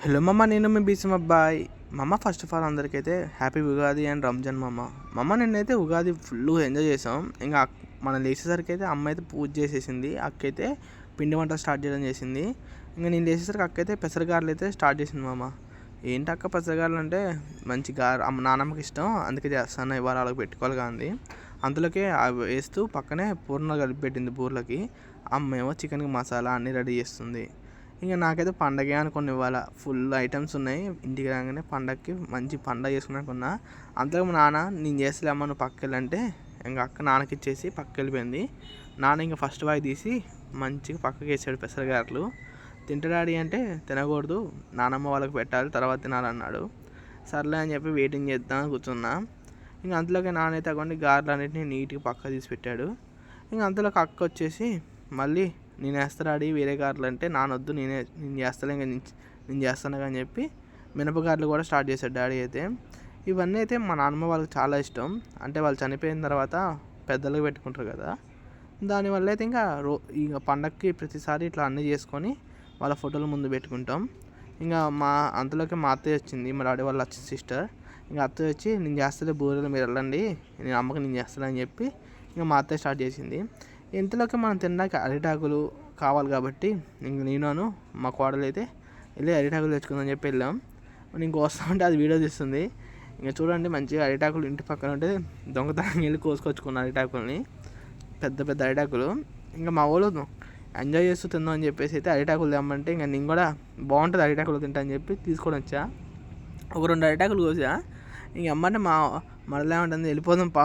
Hello మమ్మ, నేను మీ బీసమ్ అబ్బాయి. మమ్మ, ఫస్ట్ ఆఫ్ ఆల్ అందరికైతే హ్యాపీ ఉగాది అండ్ రంజాన్ మమ్మ. నిన్నైతే ఉగాది ఫుల్ ఎంజాయ్ చేసాం. ఇంకా మనం లేచేసరికి అయితే అమ్మ అయితే పూజ చేసేసింది. అక్క అయితే పిండి వంట స్టార్ట్ చేయడం చేసింది. ఇంకా నేను లేచేసరికి అక్క అయితే పెసరగారలు అయితే స్టార్ట్ చేసింది. ఏంటి అక్క పెసరగారలు అంటే మంచి నానమ్మకి ఇష్టం, అందుకే చేస్తాను, ఇవాళ వాళ్ళకి పెట్టుకోవాలి కానీ అందులోకే వేస్తూ పక్కనే పూర్ణ కలిపి పెట్టింది బూర్లకి. అమ్మ ఏమో చికెన్కి మసాలా అన్నీ రెడీ చేస్తుంది. ఇంకా నాకైతే పండగే అనుకుని ఇవాళ ఫుల్ ఐటమ్స్ ఉన్నాయి. ఇంటికి రాగానే పండగకి మంచి పండగ చేసుకున్నాకున్నా. అంతలో మా నాన్న నేను చేస్తలే అమ్మ, నువ్వు పక్కకి వెళ్ళంటే ఇంకా అక్క నాన్నకి ఇచ్చేసి పక్కకి వెళ్ళిపోయింది. నాన్న ఇంకా ఫస్ట్ వాయి తీసి మంచిగా పక్కకి వేసాడు పెసరగారలు. తింటడాడి అంటే తినకూడదు, నానమ్మ వాళ్ళకి పెట్టాలి, తర్వాత తినాలన్నాడు. సర్లే అని చెప్పి వెయిటింగ్ చేద్దామని కూర్చున్నా. ఇంకా అంతలోకి నాన్న అయితే అక్కడ గారెలు అన్నింటినీ నీట్గా పక్క తీసి పెట్టాడు. ఇంకా అంతలోకి అక్క వచ్చేసి మళ్ళీ నేను వేస్తాడు వేరే గారెలు అంటే నానొద్దు, నేను చేస్తాను, ఇంకా నేను చేస్తాను అని చెప్పి మినపగారెలు కూడా స్టార్ట్ చేశాడు డాడీ అయితే. ఇవన్నీ అయితే మా నాన్నమ్మ వాళ్ళకి చాలా ఇష్టం. అంటే వాళ్ళు చనిపోయిన తర్వాత పెద్దలకు పెట్టుకుంటారు కదా, దానివల్ల అయితే ఇంకా పండగకి ప్రతిసారి ఇట్లా అన్నీ చేసుకొని వాళ్ళ ఫోటోల ముందు పెట్టుకుంటాం. ఇంకా అంతలోకి మా అత్తయ్య వచ్చింది, మా డాడీ వాళ్ళ సిస్టర్. ఇంకా అత్తయ్య వచ్చి నేను చేస్తలే బూరెలు, మీరు వెళ్ళండి, నేను అమ్మకి నేను చేస్తానని చెప్పి ఇంకా మా అత్తయ్య స్టార్ట్ చేసింది. ఇంతలోకి మనం తినడానికి అరిటాకులు కావాలి కాబట్టి ఇంక నేను మా కోడలు అయితే వెళ్ళి అరిటాకులు తెచ్చుకుందని చెప్పి వెళ్ళాం. ఇంక వస్తామంటే అది వీడియో తీస్తుంది. ఇంకా చూడండి, మంచిగా అరిటాకులు ఇంటి పక్కన ఉంటే దొంగతనం వెళ్ళి కోసుకొచ్చుకున్న అరిటాకుల్ని, పెద్ద పెద్ద అరిటాకులు. ఇంకా మా వాళ్ళు ఎంజాయ్ చేస్తూ తిందాం అని చెప్పేసి అయితే అరిటాకులు తెమ్మంటే ఇంకా నేను కూడా బాగుంటుంది అరిటాకులు తింటా అని చెప్పి తీసుకొని వచ్చా. ఒక 2 అరిటాకులు కోసా. ఇంక అమ్మంటే మరలా ఉంటుంది, వెళ్ళిపోదాం పా,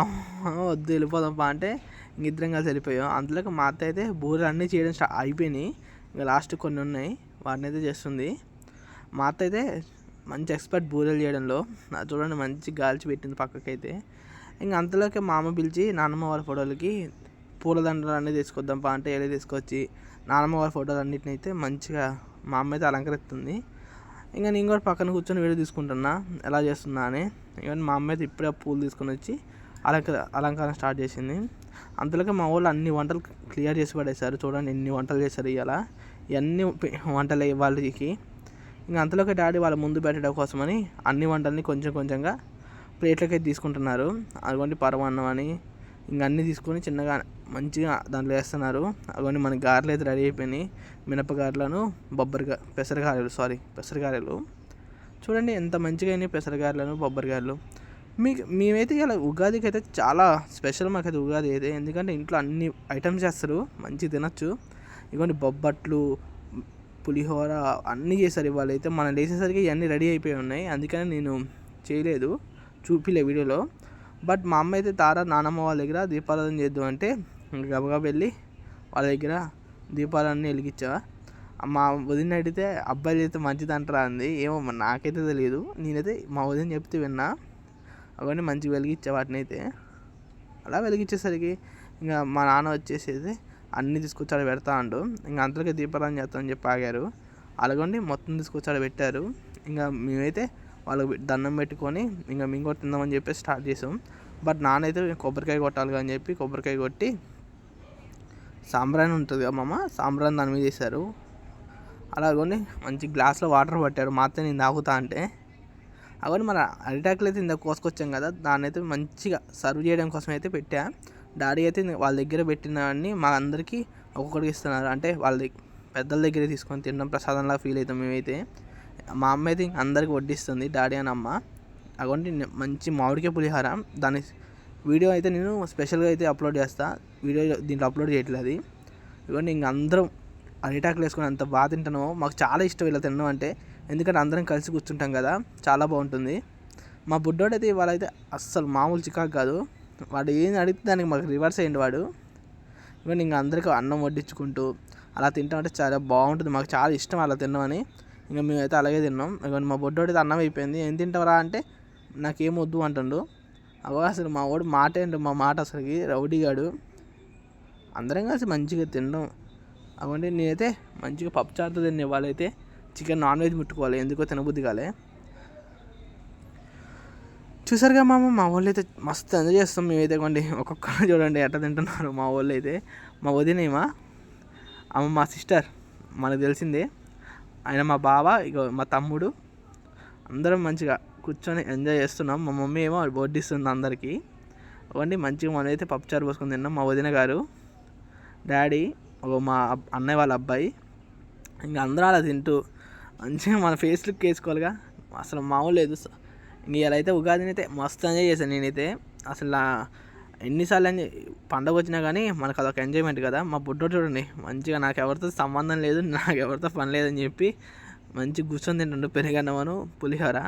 వద్దు వెళ్ళిపోదాం పా అంటే ఇంక ఇద్దరం కలిసి వెళ్ళిపోయాం. అందులోకి మా అత్త అయితే బూరెలు అన్నీ చేయడం అయిపోయినాయి. ఇంకా లాస్ట్ కొన్ని ఉన్నాయి, వాటిని అయితే చేస్తుంది. మా అత్త అయితే మంచి ఎక్స్పర్ట్ బూరెలు చేయడంలో. చూడండి, మంచి గాల్చి పెట్టింది పక్కకైతే. ఇంకా అంతలోకి మా అమ్మ పిలిచి నాన్నమ్మ వాళ్ళ ఫోటోలకి పూలదండలు అన్నీ తీసుకొద్దాం పా అంటే వెళ్ళి తీసుకొచ్చి నాన్నమ్మ వాళ్ళ ఫోటోలు అన్నింటినీ అయితే మంచిగా మా అమ్మ అయితే అలంకరిస్తుంది. ఇంకా నేను కూడా పక్కన కూర్చొని వీడియో తీసుకుంటున్నా ఎలా చేస్తున్నా అని. ఇవన్నీ మా అమ్మ అయితే ఇప్పుడే పూలు తీసుకొని వచ్చి అలంకారం స్టార్ట్ చేసింది. అంతలోకి మా వాళ్ళు అన్ని వంటలు క్లియర్ చేసి పడేశారు. చూడండి ఎన్ని వంటలు చేశారు ఇవాళ, ఇవన్నీ వంటలు వాళ్ళకి. ఇంకా అంతలోకి డాడీ వాళ్ళ ముందు పెట్టడం కోసమని అన్ని వంటల్ని కొంచెం కొంచెంగా ప్లేట్లకి అయితే తీసుకుంటున్నారు. అదిగోండి పరమాన్నం అని ఇంకా అన్నీ తీసుకొని చిన్నగా మంచిగా దాంట్లో వేస్తున్నారు. అదిగోండి మన గారెలు అయితే రెడీ అయిపోయినాయి. మినపగారెలను పెసరగారెలు చూడండి ఎంత మంచిగా అయినాయి పెసరగారెలను బొబ్బరిగారెలు. మేమైతే ఇలా ఉగాదికి అయితే చాలా స్పెషల్ మాకైతే ఉగాది అయితే, ఎందుకంటే ఇంట్లో అన్ని ఐటమ్స్ చేస్తారు, మంచిగా తినచ్చు. ఇదిగోండి బొబ్బట్లు, పులిహోర అన్నీ చేస్తారు. ఇవాళ అయితే మనం లేచేసరికి ఇవన్నీ రెడీ అయిపోయి ఉన్నాయి, అందుకని నేను చేయలేదు, చూపిలే వీడియోలో. బట్ మా అమ్మ అయితే నానమ్మ వాళ్ళ దగ్గర దీపారాధన చేద్దాం అంటే గబగబా వెళ్ళి వాళ్ళ దగ్గర దీపాలన్నీ వెలిగించా. మా వదిన అడిగితే అబ్బాయిలు అయితే మంచిది అంటారా అంది. ఏమో నాకైతే తెలియదు, నేనైతే మా వదిన చెప్తే విన్నా. అవన్నీ మంచిగా వెలిగించా వాటిని అయితే. అలా వెలిగించేసరికి ఇంకా మా నాన్న వచ్చేసేది అన్నీ తీసుకొచ్చి ఆడ పెడతా అండు. ఇంకా అంతలోకి దీపారాధన చేస్తామని చెప్పి ఆగారు. అలాగండి మొత్తం తీసుకొచ్చి ఆడ పెట్టారు. ఇంకా మేమైతే వాళ్ళకి దండం పెట్టుకొని ఇంకా మేము కూడా తిందామని చెప్పి స్టార్ట్ చేసాం. బట్ నాన్న అయితే కొబ్బరికాయ కొట్టాలి అని చెప్పి కొబ్బరికాయ కొట్టి సాంబ్రాణి ఉంటుంది కదా మామ, సాంబ్రాణి దాని మీద వేశారు. అలాగని మంచి గ్లాస్లో వాటర్ పట్టారు. మా అత్త నేను తాగుతా అంటే అవన్నీ మన అరిటాకులు అయితే ఇందాక కోసుకొచ్చాం కదా, దాన్ని అయితే మంచిగా సర్వ్ చేయడం కోసం అయితే పెట్టా. డాడీ అయితే వాళ్ళ దగ్గర పెట్టినవన్నీ మా అందరికీ ఒక్కొక్కటికి ఇస్తున్నారు. అంటే వాళ్ళ పెద్దల దగ్గర తీసుకొని తినడం ప్రసాదంలా ఫీల్ అవుతాం మేమైతే. మా అమ్మ అయితే అందరికి వడ్డిస్తుంది, డాడీ అని అమ్మ. అటువంటి మంచి మామిడికాయ పులిహోర, దాని వీడియో అయితే నేను స్పెషల్గా అయితే అప్లోడ్ చేస్తాను. వీడియో దీంట్లో అప్లోడ్ చేయట్లేదు. ఇవన్నీ ఇంక అందరం అరిటాకులు వేసుకొని అంత బాగా తింటానో, మాకు చాలా ఇష్టం ఇలా తినడం అంటే. ఎందుకంటే అందరం కలిసి కూర్చుంటాం కదా, చాలా బాగుంటుంది. మా బుడ్డోడు అయితే ఇవాళ అయితే అస్సలు మామూలు చికాకు కాదు. వాడు ఏం అడిగితే దానికి మాకు రివర్స్ అయ్యింది వాడు. ఇవన్నీ ఇంకా అందరికీ అన్నం వడ్డించుకుంటూ అలా తింటామంటే చాలా బాగుంటుంది. మాకు చాలా ఇష్టం అలా తిన్నామని. ఇంకా మేమైతే అలాగే తిన్నాం. ఇవన్నీ మా బుడ్డోడు అయితే అన్నం అయిపోయింది. ఏం తింటావరా అంటే నాకేం వద్దు అంటుండు. అసలు మా వాడు మాట ఏంటో, మా మాట అసలుకి రౌడీగాడు. అందరం కలిసి మంచిగా తిన్నాం. అవండి నేనైతే మంచిగా పప్పుచారుతో తినే వాళ్ళైతే చికెన్ నాన్ వెజ్ ముట్టుకోవాలి, ఎందుకో తినబుద్ధి కాలే. చూసారుగా మా వాళ్ళు అయితే మస్తు ఎంజాయ్ చేస్తాం మేమైతే. కొండి ఒక్కొక్కరు చూడండి ఎట్లా తింటున్నారు మా వాళ్ళు అయితే. మా వదినేమా అమ్మ, మా సిస్టర్ మనకు తెలిసిందే, ఆయన మా బావ, ఇగో మా తమ్ముడు, అందరం మంచిగా కూర్చొని ఎంజాయ్ చేస్తున్నాం. మా మమ్మీ ఏమో వడ్డిస్తుంది అందరికీ. అవ్వండి మంచిగా మనమైతే పప్పుచారు పోసుకొని తిన్నాం. మా వదిన గారు, డాడీ, మా అన్నయ్య వాళ్ళ అబ్బాయి, ఇంకా అందరూ అలా తింటూ మంచిగా మన ఫేస్ లుక్ వేసుకోవాలిగా, అసలు మామూలు లేదు. ఇంక ఇలా అయితే ఉగాదిని అయితే మస్తు ఎంజాయ్ చేశాను నేనైతే. అసలు ఎన్నిసార్లు పండగ వచ్చినా కానీ మనకు అదొక ఎంజాయ్మెంట్ కదా. మా బుడ్డోడు చూడండి మంచిగా నాకు ఎవరితో సంబంధం లేదు, నాకు ఎవరితో పని లేదని చెప్పి మంచిగా కూర్చొని తింటుండు పెరుగన్నమను పులిహోర.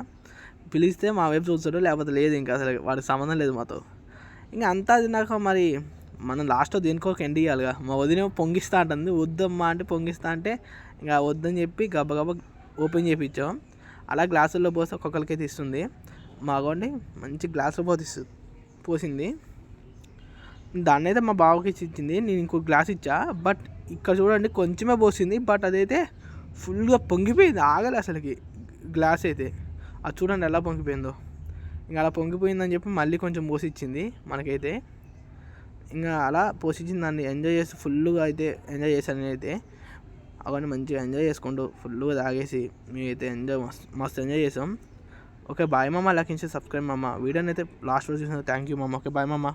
పిలిస్తే మా వైపు చూస్తాడు, లేకపోతే లేదు, ఇంకా అసలు వాడికి సంబంధం లేదు మాతో. ఇంకా అంతా తిన్నాక మరి మనం లాస్ట్లో దేనికో ఒక ఎండ్ ఇవ్వాలిగా. మా వదిన పొంగిస్తా అంటుంది, వద్దమ్మా అంటే పొంగిస్తా అంటే ఇంకా వద్దని చెప్పి గబగబా ఓపెన్ చేయించాం. అలా గ్లాసుల్లో పోసి ఒక్కొక్కరికైతే ఇస్తుంది. మాగోండి మంచి గ్లాసులో పోసింది. దాన్ని అయితే మా బావకి ఇచ్చింది, నేను ఇంకో గ్లాస్ ఇచ్చా. బట్ ఇక్కడ చూడండి కొంచెమే పోసింది, బట్ అదైతే ఫుల్గా పొంగిపోయింది, ఆగలే అసలుకి గ్లాస్ అయితే. అది చూడండి ఎలా పొంగిపోయిందో. ఇంకా అలా పొంగిపోయిందని చెప్పి మళ్ళీ కొంచెం పోసి ఇచ్చింది మనకైతే. ఇంకా అలా పోషించింది దాన్ని ఎంజాయ్ చేసి ఫుల్గా అయితే ఎంజాయ్ చేశాను నేనైతే. అవన్నీ మంచిగా ఎంజాయ్ చేసుకుంటూ ఫుల్గా తాగేసి మేమైతే మస్తు ఎంజాయ్ చేసాం. ఓకే బాయ్ మామ, లైక్ అండ్ సబ్స్క్రైబ్ మామ. వీడియోని అయితే లాస్ట్ రోజు చూసిన థ్యాంక్ యూ మామ. ఓకే బాయ్ మామ.